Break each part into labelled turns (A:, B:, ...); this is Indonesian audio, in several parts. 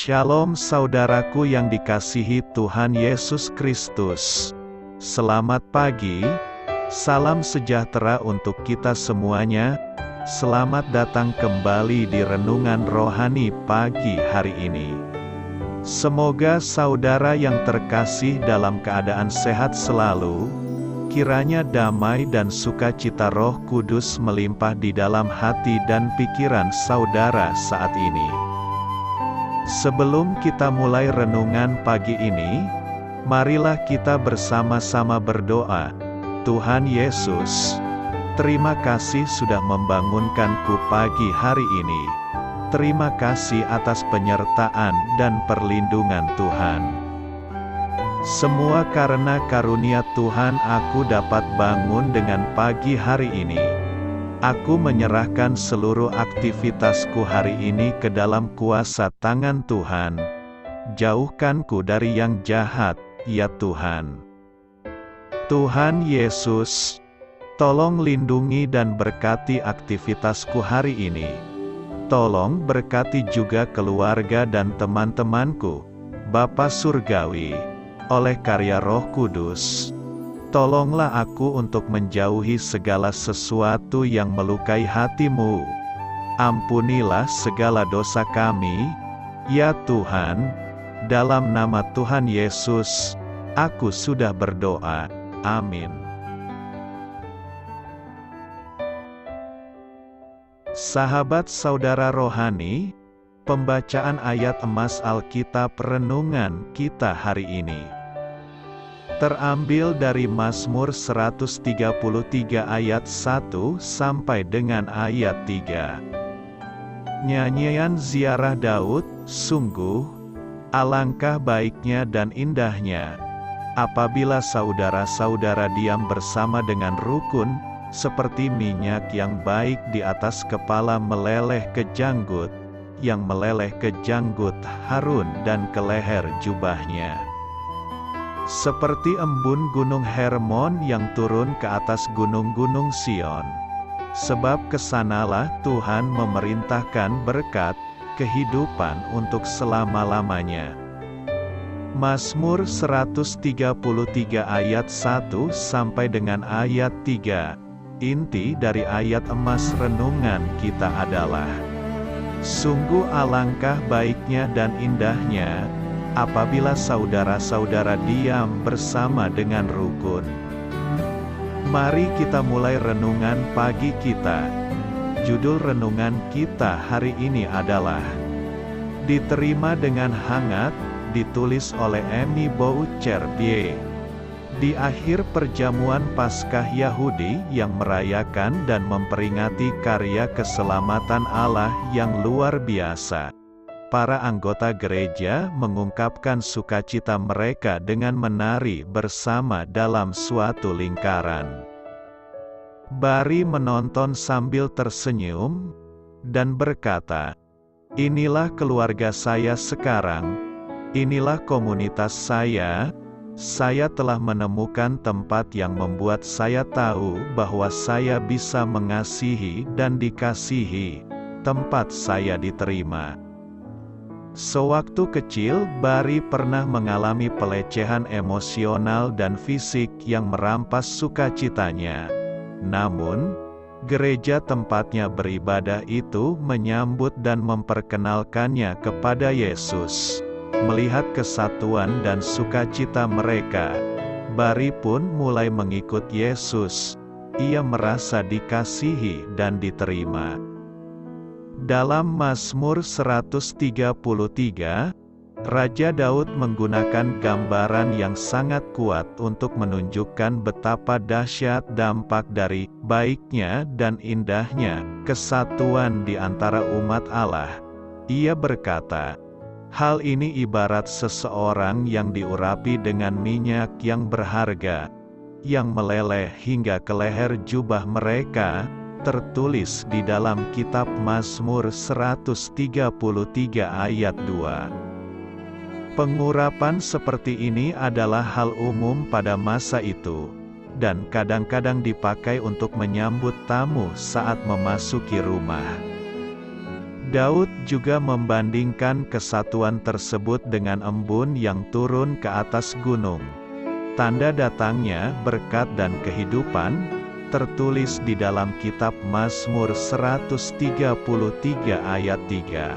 A: Shalom saudaraku yang dikasihi Tuhan Yesus Kristus. Selamat pagi, salam sejahtera untuk kita semuanya. Selamat datang kembali di Renungan Rohani pagi hari ini. Semoga saudara yang terkasih dalam keadaan sehat selalu. Kiranya damai dan sukacita Roh Kudus melimpah di dalam hati dan pikiran saudara saat ini. Sebelum kita mulai renungan pagi ini, marilah kita bersama-sama berdoa. Tuhan Yesus, terima kasih sudah membangunkanku pagi hari ini. Terima kasih atas penyertaan dan perlindungan Tuhan. Semua karena karunia Tuhan aku dapat bangun dengan pagi hari ini. Aku menyerahkan seluruh aktivitasku hari ini ke dalam kuasa tangan Tuhan. Jauhkanku dari yang jahat, ya Tuhan. Tuhan Yesus, tolong lindungi dan berkati aktivitasku hari ini. Tolong berkati juga keluarga dan teman-temanku, Bapa Surgawi, oleh karya Roh Kudus. Tolonglah aku untuk menjauhi segala sesuatu yang melukai hati-Mu. Ampunilah segala dosa kami, ya Tuhan. Dalam nama Tuhan Yesus, aku sudah berdoa. Amin. Sahabat saudara rohani, pembacaan ayat emas Alkitab renungan kita hari ini terambil dari Mazmur 133 ayat 1 sampai dengan ayat 3. Nyanyian ziarah Daud, sungguh, alangkah baiknya dan indahnya, apabila saudara-saudara diam bersama dengan rukun, seperti minyak yang baik di atas kepala meleleh ke janggut, yang meleleh ke janggut Harun dan ke leher jubahnya. Seperti embun gunung Hermon yang turun ke atas gunung-gunung Sion. Sebab kesanalah Tuhan memerintahkan berkat, kehidupan untuk selama-lamanya. Mazmur 133 ayat 1 sampai dengan ayat 3. Inti dari ayat emas renungan kita adalah: sungguh alangkah baiknya dan indahnya, apabila saudara-saudara diam bersama dengan rukun. Mari kita mulai renungan pagi kita. Judul renungan kita hari ini adalah Diterima dengan Hangat, ditulis oleh Amy Boucherbier. Di akhir perjamuan Paskah Yahudi yang merayakan dan memperingati karya keselamatan Allah yang luar biasa, para anggota gereja mengungkapkan sukacita mereka dengan menari bersama dalam suatu lingkaran. Bari menonton sambil tersenyum, dan berkata, "Inilah keluarga saya sekarang, inilah komunitas saya telah menemukan tempat yang membuat saya tahu bahwa saya bisa mengasihi dan dikasihi, tempat saya diterima." Sewaktu kecil, Bari pernah mengalami pelecehan emosional dan fisik yang merampas sukacitanya. Namun, gereja tempatnya beribadah itu menyambut dan memperkenalkannya kepada Yesus. Melihat kesatuan dan sukacita mereka, Bari pun mulai mengikut Yesus. Ia merasa dikasihi dan diterima. Dalam Mazmur 133, Raja Daud menggunakan gambaran yang sangat kuat untuk menunjukkan betapa dahsyat dampak dari baiknya dan indahnya kesatuan di antara umat Allah. Ia berkata, hal ini ibarat seseorang yang diurapi dengan minyak yang berharga, yang meleleh hingga ke leher jubah mereka, tertulis di dalam kitab Mazmur 133 ayat 2. Pengurapan seperti ini adalah hal umum pada masa itu, dan kadang-kadang dipakai untuk menyambut tamu saat memasuki rumah. Daud juga membandingkan kesatuan tersebut dengan embun yang turun ke atas gunung. Tanda datangnya berkat dan kehidupan, tertulis di dalam kitab Mazmur 133 ayat 3.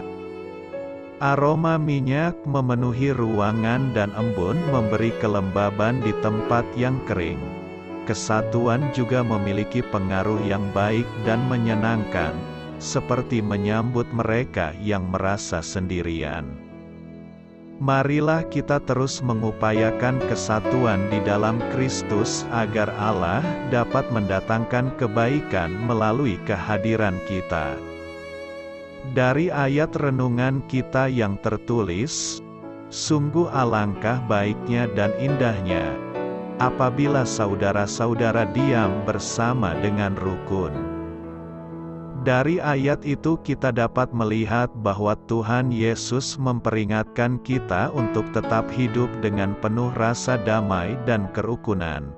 A: Aroma minyak memenuhi ruangan dan embun memberi kelembaban di tempat yang kering. Kesatuan juga memiliki pengaruh yang baik dan menyenangkan, seperti menyambut mereka yang merasa sendirian. Marilah kita terus mengupayakan kesatuan di dalam Kristus agar Allah dapat mendatangkan kebaikan melalui kehadiran kita. Dari ayat renungan kita yang tertulis, sungguh alangkah baiknya dan indahnya apabila saudara-saudara diam bersama dengan rukun. Dari ayat itu kita dapat melihat bahwa Tuhan Yesus memperingatkan kita untuk tetap hidup dengan penuh rasa damai dan kerukunan.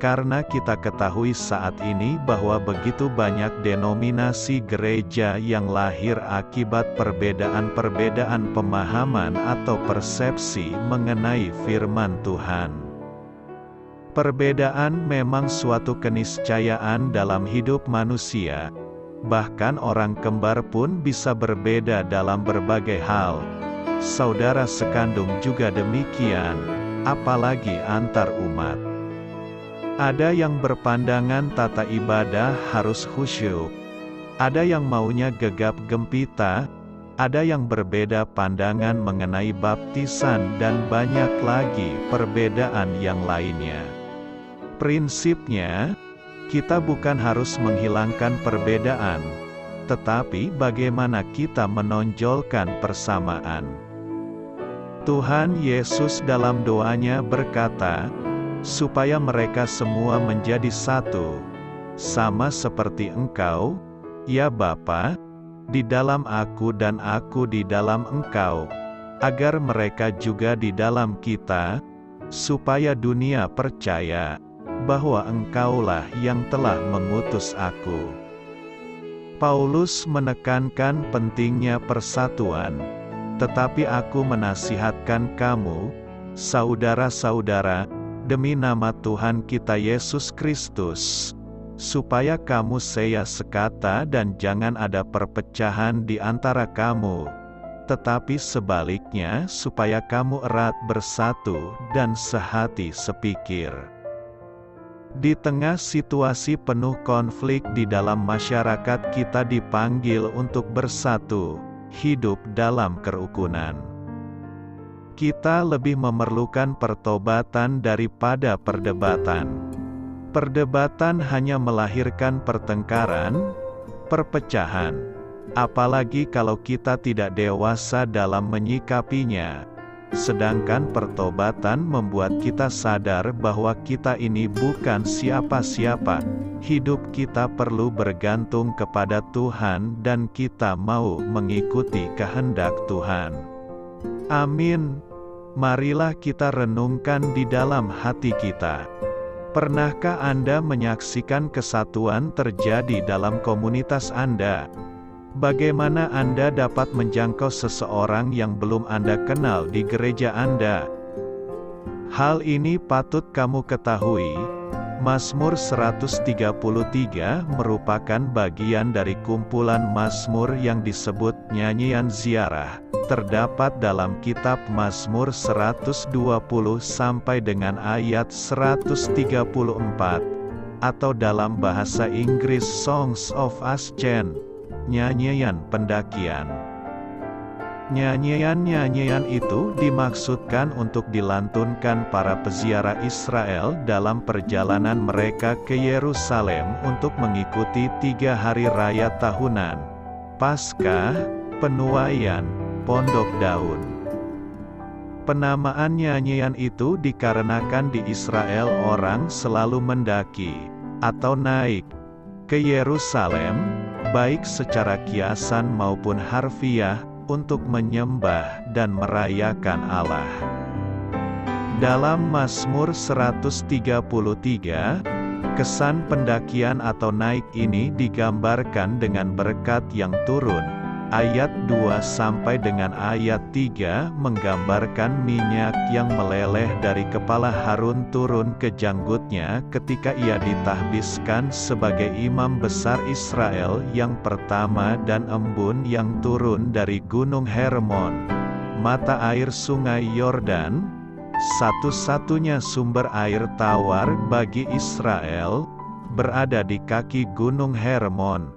A: Karena kita ketahui saat ini bahwa begitu banyak denominasi gereja yang lahir akibat perbedaan-perbedaan pemahaman atau persepsi mengenai firman Tuhan. Perbedaan memang suatu keniscayaan dalam hidup manusia. Bahkan orang kembar pun bisa berbeda dalam berbagai hal. Saudara sekandung juga demikian, apalagi antar umat. Ada yang berpandangan tata ibadah harus khusyuk. Ada yang maunya gegap gempita. Ada yang berbeda pandangan mengenai baptisan dan banyak lagi perbedaan yang lainnya. Prinsipnya, kita bukan harus menghilangkan perbedaan, tetapi bagaimana kita menonjolkan persamaan. Tuhan Yesus dalam doanya berkata, supaya mereka semua menjadi satu, sama seperti Engkau, ya Bapa, di dalam Aku dan Aku di dalam Engkau, agar mereka juga di dalam kita, supaya dunia percaya bahwa Engkaulah yang telah mengutus Aku. Paulus menekankan pentingnya persatuan, tetapi aku menasihatkan kamu, saudara-saudara, demi nama Tuhan kita Yesus Kristus, supaya kamu seya sekata dan jangan ada perpecahan di antara kamu, tetapi sebaliknya supaya kamu erat bersatu dan sehati sepikir. Di tengah situasi penuh konflik di dalam masyarakat, kita dipanggil untuk bersatu, hidup dalam kerukunan. Kita lebih memerlukan pertobatan daripada perdebatan. Perdebatan hanya melahirkan pertengkaran, perpecahan. Apalagi kalau kita tidak dewasa dalam menyikapinya. Sedangkan pertobatan membuat kita sadar bahwa kita ini bukan siapa-siapa. Hidup kita perlu bergantung kepada Tuhan dan kita mau mengikuti kehendak Tuhan. Amin. Marilah kita renungkan di dalam hati kita. Pernahkah Anda menyaksikan kesatuan terjadi dalam komunitas Anda? Bagaimana Anda dapat menjangkau seseorang yang belum Anda kenal di gereja Anda? Hal ini patut kamu ketahui. Mazmur 133 merupakan bagian dari kumpulan mazmur yang disebut nyanyian ziarah. Terdapat dalam kitab Mazmur 120 sampai dengan ayat 134, atau dalam bahasa Inggris Songs of Ascent. Nyanyian pendakian. Nyanyian-nyanyian itu dimaksudkan untuk dilantunkan para peziarah Israel dalam perjalanan mereka ke Yerusalem untuk mengikuti 3 hari raya tahunan, Paskah, Penuaian, Pondok Daun. Penamaan nyanyian itu dikarenakan di Israel orang selalu mendaki, atau naik, ke Yerusalem, baik secara kiasan maupun harfiah, untuk menyembah dan merayakan Allah. Dalam Mazmur 133, kesan pendakian atau naik ini digambarkan dengan berkat yang turun, Ayat 2 sampai dengan ayat 3 menggambarkan minyak yang meleleh dari kepala Harun turun ke janggutnya ketika ia ditahbiskan sebagai imam besar Israel yang pertama, dan embun yang turun dari Gunung Hermon, mata air sungai Yordan, satu-satunya sumber air tawar bagi Israel, berada di kaki Gunung Hermon.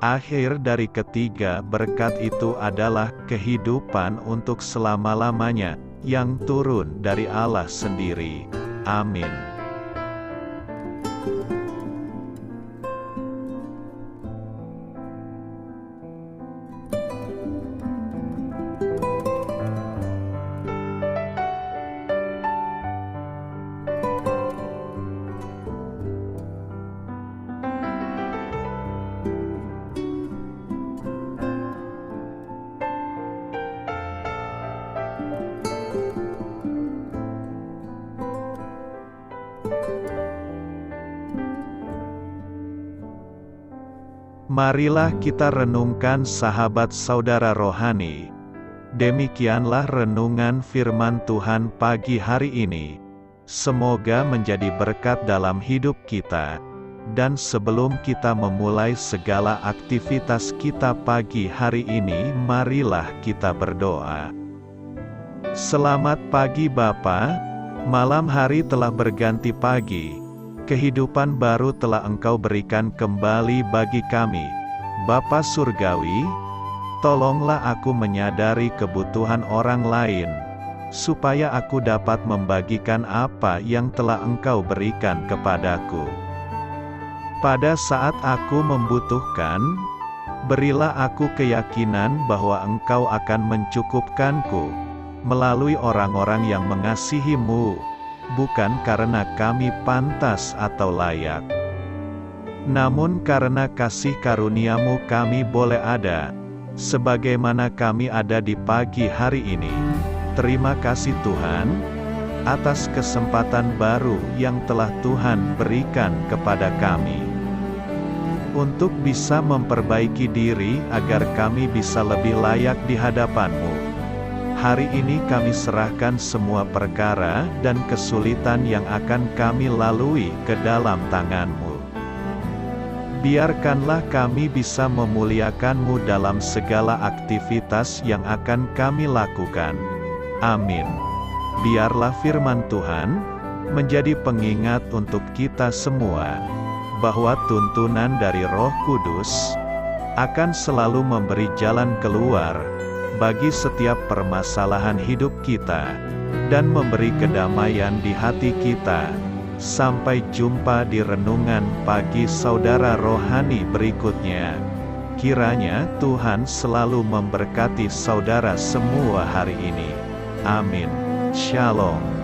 A: Akhir dari ketiga berkat itu adalah kehidupan untuk selama-lamanya, yang turun dari Allah sendiri. Amin. Marilah kita renungkan sahabat saudara rohani. Demikianlah renungan firman Tuhan pagi hari ini. Semoga menjadi berkat dalam hidup kita. Dan sebelum kita memulai segala aktivitas kita pagi hari ini, marilah kita berdoa. Selamat pagi Bapa, malam hari telah berganti pagi. Kehidupan baru telah Engkau berikan kembali bagi kami. Bapa Surgawi, tolonglah aku menyadari kebutuhan orang lain, supaya aku dapat membagikan apa yang telah Engkau berikan kepadaku. Pada saat aku membutuhkan, berilah aku keyakinan bahwa Engkau akan mencukupkanku, melalui orang-orang yang mengasihi-Mu, bukan karena kami pantas atau layak, namun karena kasih karunia-Mu kami boleh ada, sebagaimana kami ada di pagi hari ini. Terima kasih Tuhan, atas kesempatan baru yang telah Tuhan berikan kepada kami, untuk bisa memperbaiki diri agar kami bisa lebih layak di hadapan-Mu. Hari ini kami serahkan semua perkara dan kesulitan yang akan kami lalui ke dalam tangan-Mu. Biarkanlah kami bisa memuliakan-Mu dalam segala aktivitas yang akan kami lakukan. Amin. Biarlah firman Tuhan menjadi pengingat untuk kita semua, bahwa tuntunan dari Roh Kudus akan selalu memberi jalan keluar bagi setiap permasalahan hidup kita, dan memberi kedamaian di hati kita. Sampai jumpa di renungan pagi saudara rohani berikutnya. Kiranya Tuhan selalu memberkati saudara semua hari ini. Amin. Shalom.